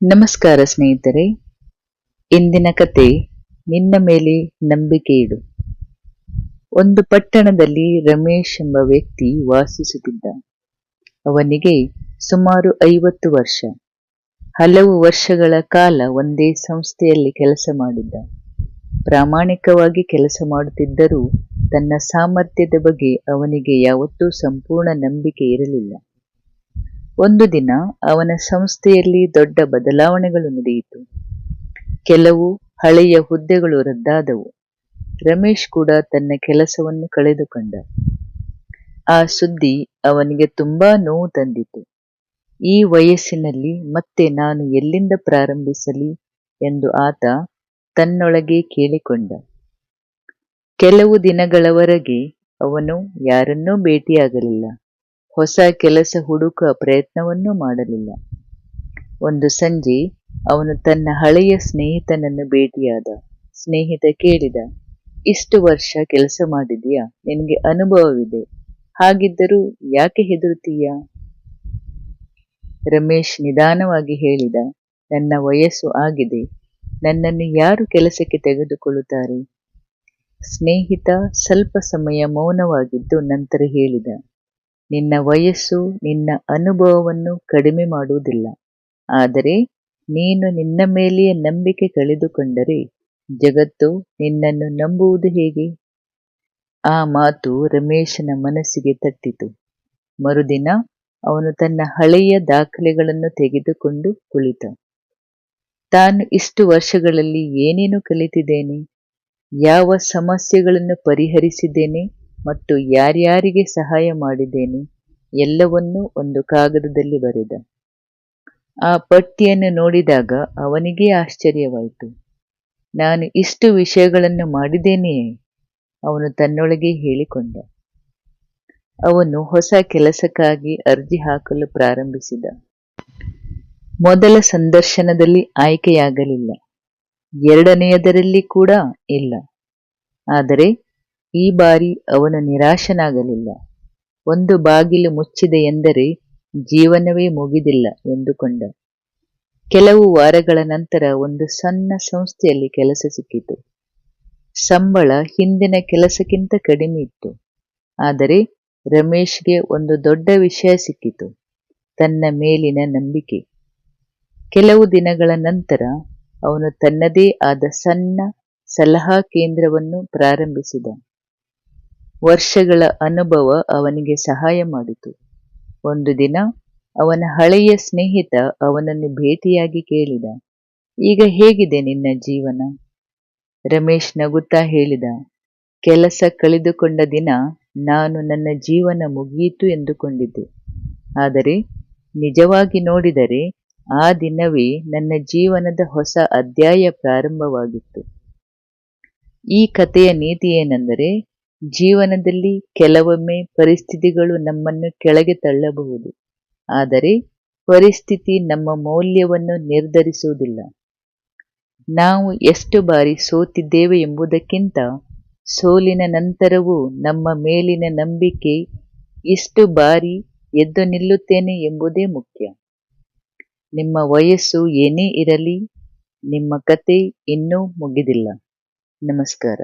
ನಮಸ್ಕಾರ ಸ್ನೇಹಿತರೆ. ಇಂದಿನ ಕತೆ ನಿನ್ನ ಮೇಲೆ ನಂಬಿಕೆ ಇಡು. ಒಂದು ಪಟ್ಟಣದಲ್ಲಿ ರಮೇಶ್ ಎಂಬ ವ್ಯಕ್ತಿ ವಾಸಿಸುತ್ತಿದ್ದ. ಅವನಿಗೆ ಸುಮಾರು 50 ವರ್ಷ. ಹಲವು ವರ್ಷಗಳ ಕಾಲ ಒಂದೇ ಸಂಸ್ಥೆಯಲ್ಲಿ ಕೆಲಸ ಮಾಡಿದ್ದ. ಪ್ರಾಮಾಣಿಕವಾಗಿ ಕೆಲಸ ಮಾಡುತ್ತಿದ್ದರೂ ತನ್ನ ಸಾಮರ್ಥ್ಯದ ಬಗ್ಗೆ ಅವನಿಗೆ ಯಾವತ್ತೂ ಸಂಪೂರ್ಣ ನಂಬಿಕೆ ಇರಲಿಲ್ಲ. ಒಂದು ದಿನ ಅವನ ಸಂಸ್ಥೆಯಲ್ಲಿ ದೊಡ್ಡ ಬದಲಾವಣೆಗಳು ನಡೆಯಿತು. ಕೆಲವು ಹಳೆಯ ಹುದ್ದೆಗಳು ರದ್ದಾದವು. ರಮೇಶ್ ಕೂಡ ತನ್ನ ಕೆಲಸವನ್ನು ಕಳೆದುಕೊಂಡ. ಆ ಸುದ್ದಿ ಅವನಿಗೆ ತುಂಬಾ ನೋವು ತಂದಿತು. ಈ ವಯಸ್ಸಿನಲ್ಲಿ ಮತ್ತೆ ನಾನು ಎಲ್ಲಿಂದ ಪ್ರಾರಂಭಿಸಲಿ ಎಂದು ಆತ ತನ್ನೊಳಗೆ ಕೇಳಿಕೊಂಡ. ಕೆಲವು ದಿನಗಳವರೆಗೆ ಅವನು ಯಾರನ್ನೂ ಭೇಟಿಯಾಗಲಿಲ್ಲ. ಹೊಸ ಕೆಲಸ ಹುಡುಕುವ ಪ್ರಯತ್ನವನ್ನೂ ಮಾಡಲಿಲ್ಲ. ಒಂದು ಸಂಜೆ ಅವನು ತನ್ನ ಹಳೆಯ ಸ್ನೇಹಿತನನ್ನು ಭೇಟಿಯಾದ. ಸ್ನೇಹಿತ ಕೇಳಿದ, ಇಷ್ಟು ವರ್ಷ ಕೆಲಸ ಮಾಡಿದೀಯಾ, ನಿನಗೆ ಅನುಭವವಿದೆ, ಹಾಗಿದ್ದರೂ ಯಾಕೆ ಹೆದರುತ್ತೀಯಾ? ರಮೇಶ್ ನಿಧಾನವಾಗಿ ಹೇಳಿದ, ನನ್ನ ವಯಸ್ಸು ಆಗಿದೆ, ನನ್ನನ್ನು ಯಾರು ಕೆಲಸಕ್ಕೆ ತೆಗೆದುಕೊಳ್ಳುತ್ತಾರೆ? ಸ್ನೇಹಿತ ಸ್ವಲ್ಪ ಸಮಯ ಮೌನವಾಗಿದ್ದು ನಂತರ ಹೇಳಿದ, ನಿನ್ನ ವಯಸ್ಸು ನಿನ್ನ ಅನುಭವವನ್ನು ಕಡಿಮೆ ಮಾಡುವುದಿಲ್ಲ. ಆದರೆ ನೀನು ನಿನ್ನ ಮೇಲೆಯೇ ನಂಬಿಕೆ ಕಳೆದುಕೊಂಡರೆ ಜಗತ್ತು ನಿನ್ನನ್ನು ನಂಬುವುದು ಹೇಗೆ? ಆ ಮಾತು ರಮೇಶನ ಮನಸ್ಸಿಗೆ ತಟ್ಟಿತು. ಮರುದಿನ ಅವನು ತನ್ನ ಹಳೆಯ ದಾಖಲೆಗಳನ್ನು ತೆಗೆದುಕೊಂಡು ಕುಳಿತ. ತಾನು ಇಷ್ಟು ವರ್ಷಗಳಲ್ಲಿ ಏನೇನು ಕಲಿತಿದ್ದೇನೆ, ಯಾವ ಸಮಸ್ಯೆಗಳನ್ನು ಪರಿಹರಿಸಿದ್ದೇನೆ ಮತ್ತು ಯಾರ್ಯಾರಿಗೆ ಸಹಾಯ ಮಾಡಿದ್ದೇನೆ ಎಲ್ಲವನ್ನೂ ಒಂದು ಕಾಗದದಲ್ಲಿ ಬರೆದ. ಆ ಪಟ್ಟಿಯನ್ನು ನೋಡಿದಾಗ ಅವನಿಗೇ ಆಶ್ಚರ್ಯವಾಯಿತು. ನಾನು ಇಷ್ಟು ವಿಷಯಗಳನ್ನು ಮಾಡಿದ್ದೇನೆಯೇ? ಅವನು ತನ್ನೊಳಗೆ ಹೇಳಿಕೊಂಡ. ಅವನು ಹೊಸ ಕೆಲಸಕ್ಕಾಗಿ ಅರ್ಜಿ ಹಾಕಲು ಪ್ರಾರಂಭಿಸಿದ. ಮೊದಲ ಸಂದರ್ಶನದಲ್ಲಿ ಆಯ್ಕೆಯಾಗಲಿಲ್ಲ. ಎರಡನೆಯದರಲ್ಲಿ ಕೂಡ ಇಲ್ಲ. ಆದರೆ ಈ ಬಾರಿ ಅವನು ನಿರಾಶನಾಗಲಿಲ್ಲ. ಒಂದು ಬಾಗಿಲು ಮುಚ್ಚಿದೆ ಎಂದರೆ ಜೀವನವೇ ಮುಗಿದಿಲ್ಲ ಎಂದುಕೊಂಡ. ಕೆಲವು ವಾರಗಳ ನಂತರ ಒಂದು ಸಣ್ಣ ಸಂಸ್ಥೆಯಲ್ಲಿ ಕೆಲಸ ಸಿಕ್ಕಿತು. ಸಂಬಳ ಹಿಂದಿನ ಕೆಲಸಕ್ಕಿಂತ ಕಡಿಮೆ ಇತ್ತು. ಆದರೆ ರಮೇಶ್ಗೆ ಒಂದು ದೊಡ್ಡ ವಿಷಯ ಸಿಕ್ಕಿತು, ತನ್ನ ಮೇಲಿನ ನಂಬಿಕೆ. ಕೆಲವು ದಿನಗಳ ನಂತರ ಅವನು ತನ್ನದೇ ಆದ ಸಣ್ಣ ಸಲಹಾ ಕೇಂದ್ರವನ್ನು ಪ್ರಾರಂಭಿಸಿದ. ವರ್ಷಗಳ ಅನುಭವ ಅವನಿಗೆ ಸಹಾಯ ಮಾಡಿತು. ಒಂದು ದಿನ ಅವನ ಹಳೆಯ ಸ್ನೇಹಿತ ಅವನನ್ನು ಭೇಟಿಯಾಗಿ ಕೇಳಿದ, ಈಗ ಹೇಗಿದೆ ನಿನ್ನ ಜೀವನ? ರಮೇಶ್ ನಗುತ್ತಾ ಹೇಳಿದ, ಕೆಲಸ ಕಳೆದುಕೊಂಡ ದಿನ ನಾನು ನನ್ನ ಜೀವನ ಮುಗಿಯಿತು ಎಂದುಕೊಂಡಿದ್ದೆ. ಆದರೆ ನಿಜವಾಗಿ ನೋಡಿದರೆ ಆ ದಿನವೇ ನನ್ನ ಜೀವನದ ಹೊಸ ಅಧ್ಯಾಯ ಪ್ರಾರಂಭವಾಗಿತ್ತು. ಈ ಕಥೆಯ ನೀತಿ ಏನೆಂದರೆ, ಜೀವನದಲ್ಲಿ ಕೆಲವೊಮ್ಮೆ ಪರಿಸ್ಥಿತಿಗಳು ನಮ್ಮನ್ನು ಕೆಳಗೆ ತಳ್ಳಬಹುದು, ಆದರೆ ಪರಿಸ್ಥಿತಿ ನಮ್ಮ ಮೌಲ್ಯವನ್ನು ನಿರ್ಧರಿಸುವುದಿಲ್ಲ. ನಾವು ಎಷ್ಟು ಬಾರಿ ಸೋತಿದ್ದೇವೆ ಎಂಬುದಕ್ಕಿಂತ ಸೋಲಿನ ನಂತರವೂ ನಮ್ಮ ಮೇಲಿನ ನಂಬಿಕೆ, ಇಷ್ಟು ಬಾರಿ ಎದ್ದು ನಿಲ್ಲುತ್ತೇನೆ ಎಂಬುದೇ ಮುಖ್ಯ. ನಿಮ್ಮ ವಯಸ್ಸು ಏನೇ ಇರಲಿ, ನಿಮ್ಮ ಕತೆ ಇನ್ನೂ ಮುಗಿದಿಲ್ಲ. ನಮಸ್ಕಾರ.